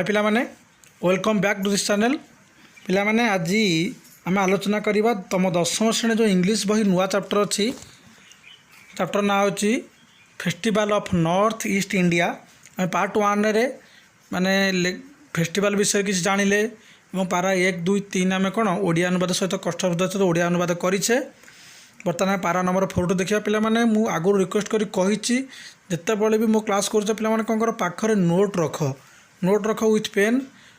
हाय पिला माने welcome back to this channel. पिला माने आज आम आलोचना करवा तुम दशम श्रेणी जो इंग्लिश बही नुआ चैप्टर अच्छी चैप्टर ना हो festival of north east India. आम पार्ट वन रे माने फेस्टिवल विषय किसी जानिले पारा 1 2 3 आम कौन ओडिया अनुवाद सहित कष्ट सहित ओडिया अनुवाद करें। बर्तमान पारा नंबर 4 देखिए पिला माने मु आगु रिक्वेस्ट करी कही जितेबाला भी मो क्लास कर पाने कौन कर पाखरे नोट रख विथ पेन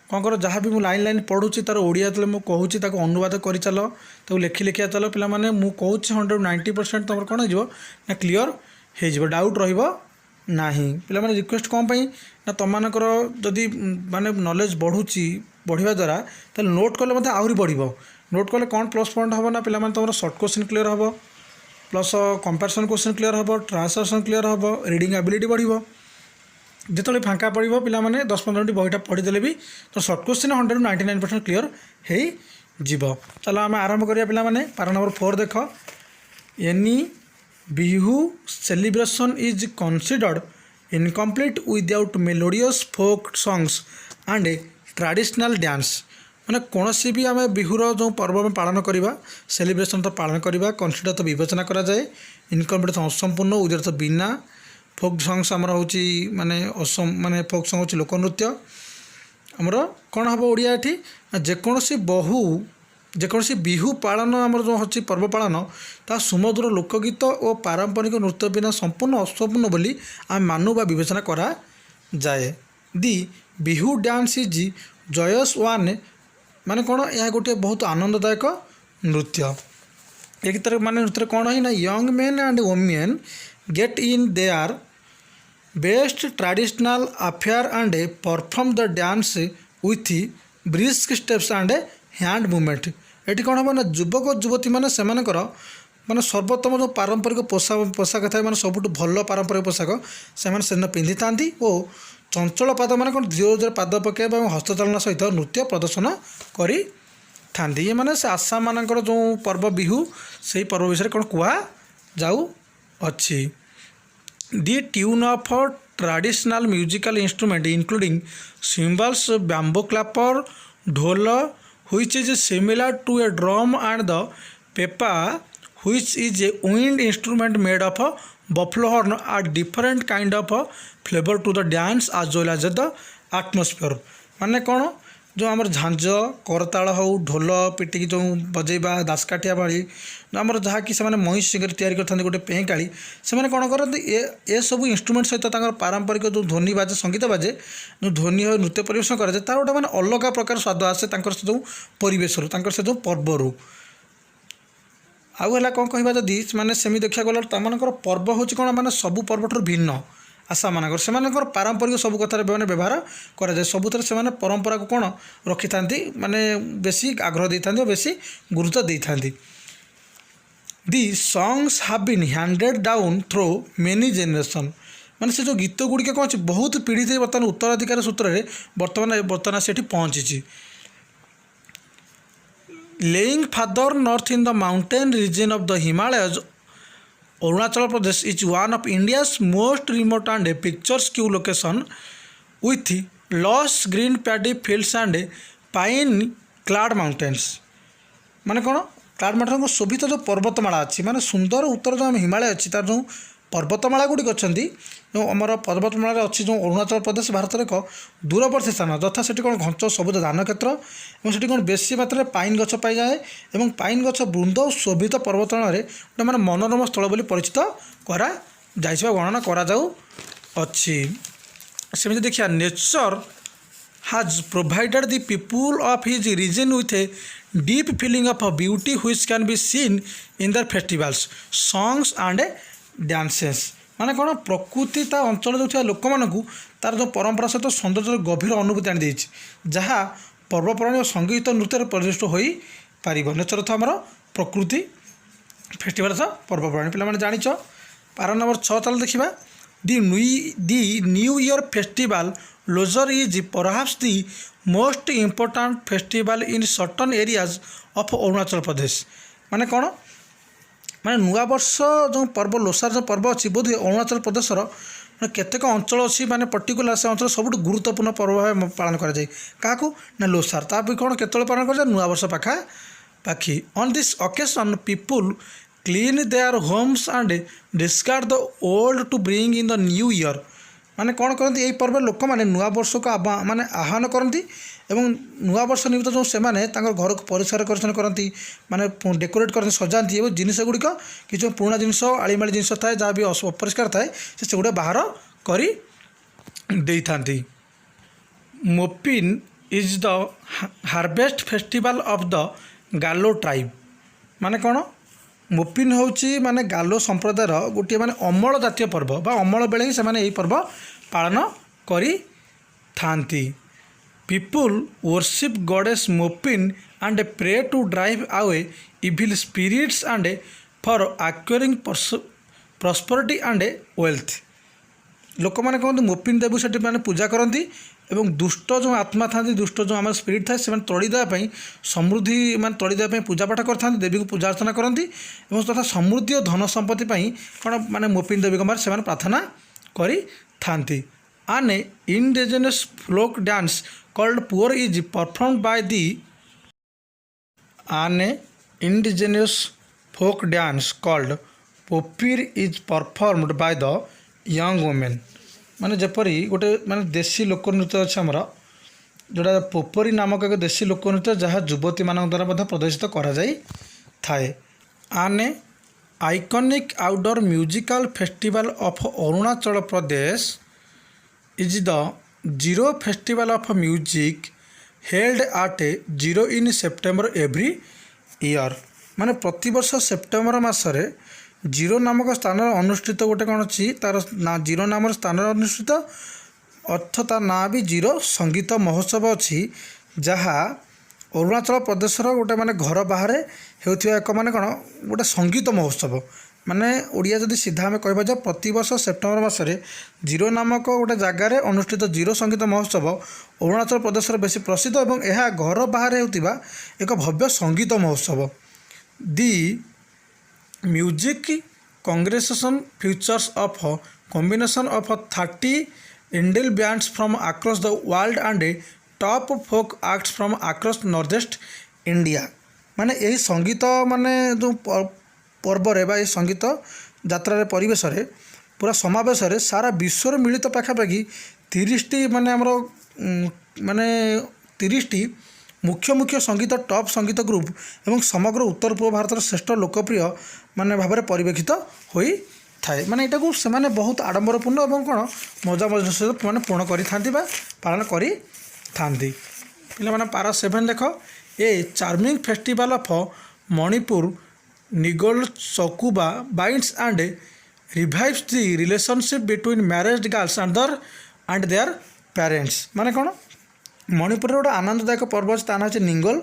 कौन कर जहाँ भी मुझे लाइन लाइन पढ़ुची तार ओडिया जो मुझे कहूँ अनुवाद कर चल तो लिखि लिखिया चल पिला माने मु कहूँ 190% तुम कौन हो ना क्लीयर हो डाउट रहा पिला माने रिक्वेस्ट कौन पाई ना तुम मानकर जदि माने नॉलेज बढ़ुची बढ़िया द्वारा तो नोट कले मतलब आहरी बढ़ नोट कले कौन प्लस पॉइंट हम ना पिला माने तुम सर्ट क्वेश्चन क्लीयर हम प्लस कंपैरिजन क्वेश्चन क्लीयर हम ट्रांसलेशन क्लीयर हम रीडिंग एबिलिटी बढ़ जिते फांका पड़ो पिला माने 10-15 मिनट बहीटा पढ़ीदे भी तो सर्ट क्वेश्चन 199% क्लीयर हो चलो आम आरंभ करिया पिला माने पारा नंबर 4 देख any Bihu celebration is considered incomplete without melodious folk songs and traditional dance माने कौन सी भी आम बिहुर जो पर्व में पालन करवा सेलिब्रेशन तो पालन करवा कंसिडर तो विवेचना करा जाए इनकम्प्लीट असंपूर्ण विदाउट बिना फोक सॉन्ग्स आमर हूँ माने माने फोक सॉन्ग हूँ लोकनृत्य आमर कौन हम ओडिया एठी जेकोसी जेकोसी बिहू पालन आमर जो हूँ पर्व पालन ता सुमधुर लोकगीत और पारंपरिक नृत्य बिना संपूर्ण असंपूर्ण बोली आम मानु बा विवेचना करा जाए। दी बिहू डांस इज जयस वन माने कौन यह गोटे बहुत आनंददायक नृत्य एक तरह माने नृत्य कौन है ना young main and women get in their best traditional affair and perform the dance with brisk steps and hand movement ये कौन हम ना युवक युवती मैंने से माने सर्वोत्तम जो पारंपरिक पोशाक था मैंने सबुठ भल पारंपरिक पोशाक से पिंधि था और चंचल पाद मैंने कौन धीरे धीरे पाद पकेबा और हस्तचालना सहित नृत्य प्रदर्शन करी थांती ये मैंने से आसाम मानकर जो पर्व बिहू से पर्व विषय कौन कह जाऊ अच्छी the tune of traditional musical instrument including cymbals bamboo clapper dhol which is similar to a drum and the pepa which is a wind instrument made of buffalo horn are different kind of flavor to the dance as well as the atmosphere माने कौन जो आमर झांझ करताल हो ढोल पिटिकी जो बजेबा दासकाठिया भाई आमर जहाँ कि से महिष सिंगर तैयारी करते गोटे पेंकाड़ी से कौन करते ये सब इंस्ट्रुमेंट सहित पारंपरिक जो ध्वनि बाजे संगीत बाजे जो ध्वनि हो नृत्य परिवेशन कराए तार गोटे मैंने अलग प्रकार स्वाद आसे से जो परिवेश से जो पर्वर आउ है कौन कह जदि मैंने सेमी देखा गला तमर पर्व हूँ कौन मैंने सबू पर्व ठूँ भिन्न आशा मानकर से पारंपरिक सब कथार मैंने व्यवहार कराए सबुत से परंपरा को कौन रखी था माने बेसी आग्रह दे था बेसी गुरुत्व दे था। The songs have been handed down through many generation माने से जो गीत गुड़िक कौन बहुत पीढ़ी से बर्तमान उत्तराधिकार सूत्र में बर्तमान से पहुँची lying farther north in the mountain region of the Himalayas Arunachal Pradesh is one of India's most remote and picturesque location with lush green paddy fields and pine clad mountains माने कौन क्लाड माउंटेन को शोभित जो पर्वतमाला अच्छी माने सुंदर उत्तर जो हिमालय अच्छी तार जो पर्वतमाला गुड़िक अच्छा जो आमर पर्वतमाला अच्छी जो अरुणाचल प्रदेश भारत एक दूरवर्ती स्थान यथा से कौन घंच सबुज धान क्षेत्र और से कौन बेसी मात्रा पाइन गछ पाई जाए और पाइन गछ वृंद और शोभित पर्वतमाला गोटे मैंने मनोरम स्थल बोली परिचित करा गणना करा जाऊ अच्छी सेमती देखिए nature has provided the people of his region with a deep feeling of beauty which can be seen in their festivals, songs and dances. माने कौन प्रकृति ता अंचल जो लोक मानू तार जो परंपरा सहित सौंदर्य गभीर अनुभूति आनी जहाँ पर्वपर्वाणी और संगीत नृत्य प्रदर्शित हो पार नेचर था आमर प्रकृति फेस्टिवल था पर्वपर्वाणी पे जाच पारा नंबर 6 चल देखा the new year festival Losar is perhaps the most important festival in certain areas of Arunachal Pradesh माने कौन माने नुआ वर्ष जो पर्व लोसार जो पर्व अच्छी बोध अरुणाचल प्रदेशर केतेक अंचल अच्छी माने पर्टिकुलर से अंचल सब गुरुत्वपूर्ण पर्व भाव पालन कराए क्या ना लोसार ता भी कौन केत पालन कर नुआ वर्ष पाखी on this occasion people clean their homes and discard the old to bring in the new year माने कौन करती यही पर्व लोक मैंने नुआ वर्ष को माने आह्वान करती एवं नुआ वर्ष निमित्त जो से घर को परिष्कार परिच्छन्न करती माने डेकोरेट करते सजाती और जिनस गुड़िक कि जो पुराना जिनस आलिमाली जिनस थाए जहाँ भी अपरिष्कार थाए से गुड़ा बाहर करी देई थांती। Mopin is the harvest festival of the Galo tribe माने कौन मोपिन होची माने गालो संप्रदायर गोटे माने अमल जातीय पर्व बा अमल बेले ही से पर्व पालन करी थांती। People worship goddess Mopin and pray to drive away evil spirits and for acquiring prosperity and wealth लोक मैंने कहते मोपिन देवी से मैंने पूजा करती एवं दुष्ट जो आत्मा था दुष्ट जो आम स्पिरिट था से तड़ीदेवाई समृद्धि मान तड़ीदेवाई पूजा पाठ करते देवी को पूजा अर्चना करती तथा समृद्धि और धन संपत्ति कौन माने मोपिन देवी को से प्रार्थना करी थांती। An indigenous folk dance called Puor is performed by the An indigenous folk dance called Popir is performed by the young women माने जपरी गोटे माने देशी लोक नृत्य अच्छे आमर जोड़ा पोपरी नामक एक देशी लोक नृत्य जहाँ युवती मान द्वारा प्रदर्शित करा थाए। आने iconic outdoor musical festival of Arunachal Pradesh is the Zero Festival of Music held at Zero in September every year माने प्रतिवर्ष सेप्टेम्बर मसरे जीरो नामक स्थान अनुष्ठित गोटे कौन अच्छी तार ना जीरो नाम स्थान अनुष्ठित अर्थ तार ना भी जीरो संगीत महोत्सव अच्छी जहाँ अरुणाचल प्रदेशर गोटे माने घर बाहर होता एक माने कौन गोटे संगीत महोत्सव माने ओडिया जदि सीधा आम कह प्रतिवर्ष सेप्टेम्बर मसरे जीरो नामक गोटे जगार अनुष्ठित जीरो संगीत महोत्सव अरुणाचल प्रदेश बेसी प्रसिद्ध और यह घर बाहर होता एक भव्य संगीत महोत्सव। The music congregation features of combination of 30 indie bands from across the world and top folk acts from across north east India माने यही संगीत माने जो पर्व रे संगीत यात्रा परिवेश पूरा समावेश सारा विश्वर मिलित पाखापाखि 30 माने आमर माने 30 मुख्य मुख्य संगीत टॉप संगीत ग्रुप एवं समग्र उत्तर पूर्व भारत श्रेष्ठ लोकप्रिय माने भाव में परिवेक्षित होई थाए माने एटा को से माने बहुत आडंबरपूर्ण और कौन मजा मजा सहित माने पूर्ण करी थांती बा पालन करी थांती। पिला माने पारा 7 देख a charming festival of Manipur Ningol Chakouba binds and revives the relationship between married girls and their parents माने कौन मणिपुर गोटे आनंददायक पर्व अच्छे ता ना निंगल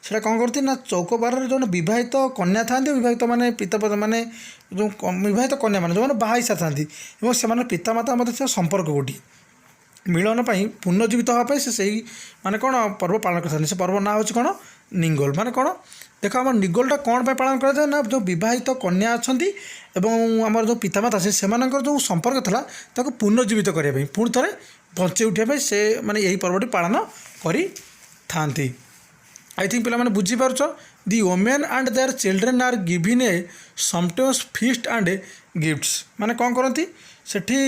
से कौन करती ना चौकबार जो बहित कन्या था बहित माने पिता माने जो बहित कन्या मैंने जो बाहा सारी से पितामाता मध्य संपर्क गोटी मिलन पुनर्जीवित हाँपाई से माने कौन पर्व पालन करते से पर्व ना हूँ कौन निंगल माने कौन देख आम निगोलटा कौन पालन कराए ना जो बहित कन्या अच्छा आमर जो पितामाता से जो संपर्क था पुनर्जीवित करने पुणी थे बचे उठाई से माने यही पर्वटी पालन करी थांती। आई थिंक पिला माने बुझी पारुछ the women and their children are given a sumptuous feast and gifts माने कौन करती सेठी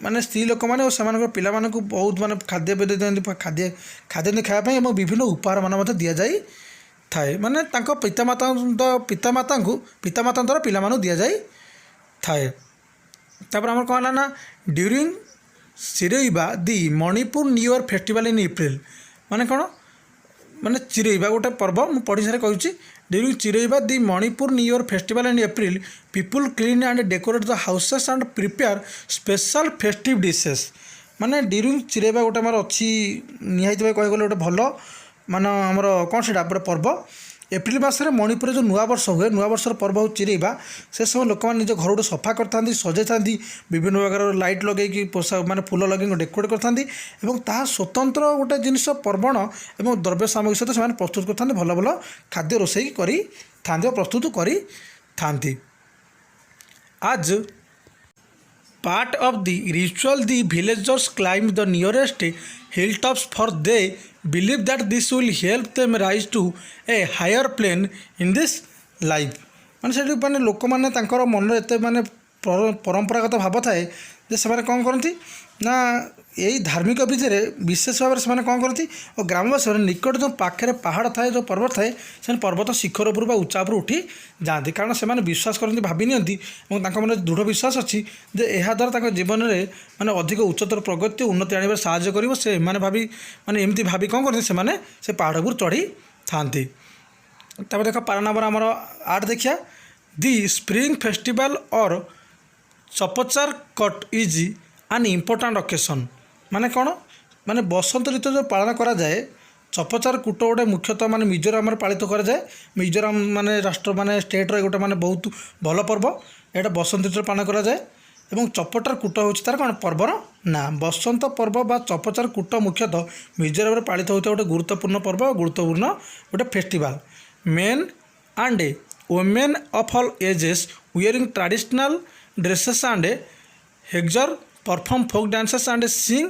माने स्त्री लोक मैंने से पिला मानक बहुत माने खाद्य पेय दिखते खाद्य खाद्य खायापी और विभिन्न उपहार मान दि जाए थाए माने पितामाता द्वारा पिला दि जाए थाए। तापर आम कौन है ना during Cheiraoba the Manipur new year festival in April माने कौन माने चिरेइबा गोटे पर्व मुझे पढ़ी सारे कहूँ during Cheiraoba the Manipur new year festival in April people clean and decorate the houses and prepare special festive dishes माने ड्यूरिंग चिरेइबा गोटे आमर अच्छी निहाती कह गले गोटे भल माने आमर कौन से गोटे पर्व एप्रिल मसरे मणिपुर जो नुआ वर्ष हुए नुआ वर्षर पर्व हो चिरेइबा से सब लोक मैंने निज घर गोटे सफा करते सजाई था विभिन्न प्रकार लाइट लगे पोषाक माने फूल लगे डेकोरेट करते स्वतंत्र गोटे जिनस पर्वण और द्रव्य सामग्री सहित से प्रस्तुत करते भल भल खाद्य रोषे करी प्रस्तुत करी थांती। आज part of the ritual the villagers climb the nearest hilltops for they believe that this will help them rise to a higher plane in this life ମାନେ ସେଠି ମାନେ ଲୋକମାନେ ତାଙ୍କର ମନରେ ଏତେ ମାନେ ପରମ୍ପରାଗତ ଭାବ ଥାଏ ଯେ ସେମାନେ କ'ଣ କରନ୍ତି ନା ଏଇ ଧାର୍ମିକ ବିଧିରେ ବିଶେଷ ଭାବରେ ସେମାନେ କ'ଣ କରନ୍ତି ଓ ଗ୍ରାମବାସୀମାନେ ନିକଟ ଯେଉଁ ପାଖରେ ପାହାଡ଼ ଥାଏ ଯେଉଁ ପର୍ବତ ଥାଏ ସେମାନେ ପର୍ବତ ଶିଖର ଉପରୁ ବା ଉଚ୍ଚା ଉପରୁ ଉଠି ଯାଆନ୍ତି କାରଣ ସେମାନେ ବିଶ୍ୱାସ କରନ୍ତି ଭାବି ନିଅନ୍ତି ଏବଂ ତାଙ୍କ ମନରେ ଦୃଢ଼ ବିଶ୍ୱାସ ଅଛି ଯେ ଏହାଦ୍ୱାରା ତାଙ୍କ ଜୀବନରେ ମାନେ ଅଧିକ ଉଚ୍ଚତର ପ୍ରଗତି ଉନ୍ନତି ଆଣିବାରେ ସାହାଯ୍ୟ କରିବ ସେ ଏମାନେ ଭାବି ମାନେ ଏମିତି ଭାବି କ'ଣ କରନ୍ତି ସେମାନେ ସେ ପାହାଡ଼ ଉପରୁ ଚଢ଼ିଥାନ୍ତି। ତାପରେ ଦେଖ ପାରା ନମ୍ବର ଆମର 8 ଦେଖିବା the spring festival or Chapchar Kut is an important occasion ମାନେ କ'ଣ ମାନେ ବସନ୍ତ ଋତୁ ଯେଉଁ ପାଳନ କରାଯାଏ ଚପଚାର କୂଟ ଗୋଟେ ମୁଖ୍ୟତଃ ମାନେ ମିଜୋରାମରେ ପାଳିତ କରାଯାଏ। ମିଜୋରାମ ମାନେ ରାଷ୍ଟ୍ର ମାନେ ଷ୍ଟେଟ୍ର ଗୋଟେ ମାନେ ବହୁତ ଭଲ ପର୍ବ ଏଇଟା ବସନ୍ତ ଋତୁରେ ପାଳନ କରାଯାଏ ଏବଂ ଚପଚାର କୂଟ ହେଉଛି ତା'ର କ'ଣ ପର୍ବର ନା ବସନ୍ତ ପର୍ବ ବା ଚପଚାର କୂଟ ମୁଖ୍ୟତଃ ମିଜୋରାମରେ ପାଳିତ ହେଉଥିବା ଗୋଟେ ଗୁରୁତ୍ୱପୂର୍ଣ୍ଣ ପର୍ବ ଗୁରୁତ୍ୱପୂର୍ଣ୍ଣ ଗୋଟେ festival. Men and women of all ages wearing traditional dresses and headdress perform folk dances and sing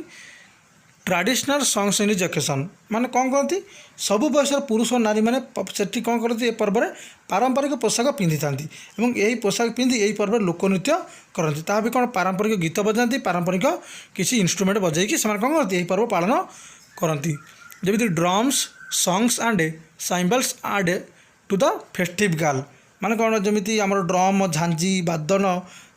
traditional songs in this occasion ମାନେ କ'ଣ କରନ୍ତି ସବୁ ବୟସର ପୁରୁଷ ଓ ନାରୀମାନେ ସେଠି କ'ଣ କରନ୍ତି ଏ ପର୍ବରେ ପାରମ୍ପରିକ ପୋଷାକ ପିନ୍ଧିଥାନ୍ତି ଏବଂ ଏହି ପୋଷାକ ପିନ୍ଧି ଏହି ପର୍ବରେ ଲୋକନୃତ୍ୟ କରନ୍ତି ତାହା ବି କ'ଣ ପାରମ୍ପରିକ ଗୀତ ବଜାନ୍ତି ପାରମ୍ପରିକ କିଛି ଇନଷ୍ଟ୍ରୁମେଣ୍ଟ ବଜାଇକି ସେମାନେ କ'ଣ କରନ୍ତି ଏହି ପର୍ବ ପାଳନ କରନ୍ତି ଯେମିତି drums songs and cymbals and to the festive girl ମାନେ କ'ଣ ଯେମିତି ଆମର ଡ୍ରମ୍ ଝାଞ୍ଜି ବାଦନ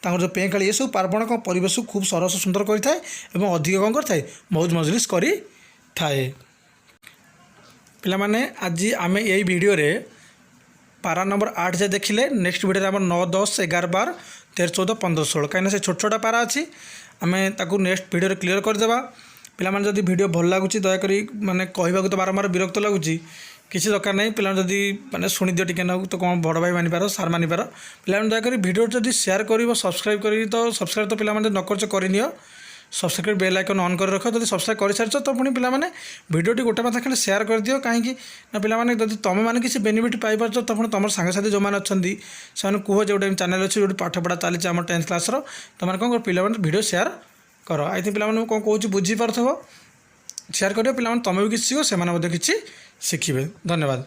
ତାଙ୍କର ଯେଉଁ ପେଁକାଳି ଏସବୁ ପାର୍ବଣ କ'ଣ ପରିବେଶକୁ ଖୁବ୍ ସରସ ସୁନ୍ଦର କରିଥାଏ ଏବଂ ଅଧିକ କ'ଣ କରିଥାଏ ମୌଜ ମଜଲିସ୍ କରିଥାଏ। ପିଲାମାନେ ଆଜି ଆମେ ଏଇ ଭିଡ଼ିଓରେ ପାରା ନମ୍ବର 8 ଯାଏ ଦେଖିଲେ ନେକ୍ସଟ ଭିଡ଼ିଓରେ ଆମର 9, 10, 11, 12, 13, 14, 15, 16 କାହିଁକିନା ସେ ଛୋଟ ଛୋଟ ପାରା ଅଛି ଆମେ ତାକୁ ନେକ୍ସଟ ଭିଡ଼ିଓରେ କ୍ଲିୟର କରିଦେବା। ପିଲାମାନେ ଯଦି ଭିଡ଼ିଓ ଭଲ ଲାଗୁଛି ଦୟାକରି ମାନେ କହିବାକୁ ତ ବାରମ୍ବାର ବିରକ୍ତ ଲାଗୁଛି କିଛି ଦରକାର ନାହିଁ ପିଲାମାନେ ଯଦି ମାନେ ଶୁଣିଦିଅ ଟିକେ ନାକୁ ତ କ'ଣ ବଡ଼ ଭାଇ ମାନିପାର ସାର୍ ମାନିପାର ପିଲାମାନେ ଦୟାକରି ଭିଡ଼ିଓ ଯଦି ସେୟାର କରିବ ସବସ୍କ୍ରାଇବ୍ କରିକି ତ ସବସ୍କ୍ରାଇବ୍ ତ ପିଲାମାନେ ଯଦି ନ କରିଛ କରିନିଅ ସବସ୍କ୍ରାଇବ୍ ବେଲ୍ ଆଇକନ୍ ଅନ୍ କରି ରଖ ଯଦି ସବସ୍କ୍ରାଇବ୍ କରିସାରିଛ ତ ପୁଣି ପିଲାମାନେ ଭିଡ଼ିଓଟି ଗୋଟେ ମାତ୍ର ଖାଲି ସେୟାର କରିଦିଅ କାହିଁକି ନା ପିଲାମାନେ ଯଦି ତୁମେମାନେ କିଛି ବେନିଫିଟ୍ ପାଇପାରୁଛ ତ ପୁଣି ତୁମର ସାଙ୍ଗସାଥି ଯେଉଁମାନେ ଅଛନ୍ତି ସେମାନେ କୁହ ଯେ ଗୋଟେ ଚ୍ୟାନେଲ୍ ଅଛି ଯେଉଁଠି ପାଠପଢ଼ା ଚାଲିଛି ଆମ 10th କ୍ଲାସ୍ର ତୁମମାନେ କ'ଣ କର ପିଲାମାନେ ଭିଡ଼ିଓ ସେୟାର କର ଆଇ ଥିଙ୍କ ପିଲାମାନଙ୍କୁ କ'ଣ କହୁଛି ବୁଝିପାରୁଥିବ ସେୟାର କରିବ ପିଲାମାନେ ତୁମେ ବି କିଛି ଶିଖ ସେମାନେ ମଧ୍ୟ କିଛି ଶିଖିବେ। ଧନ୍ୟବାଦ।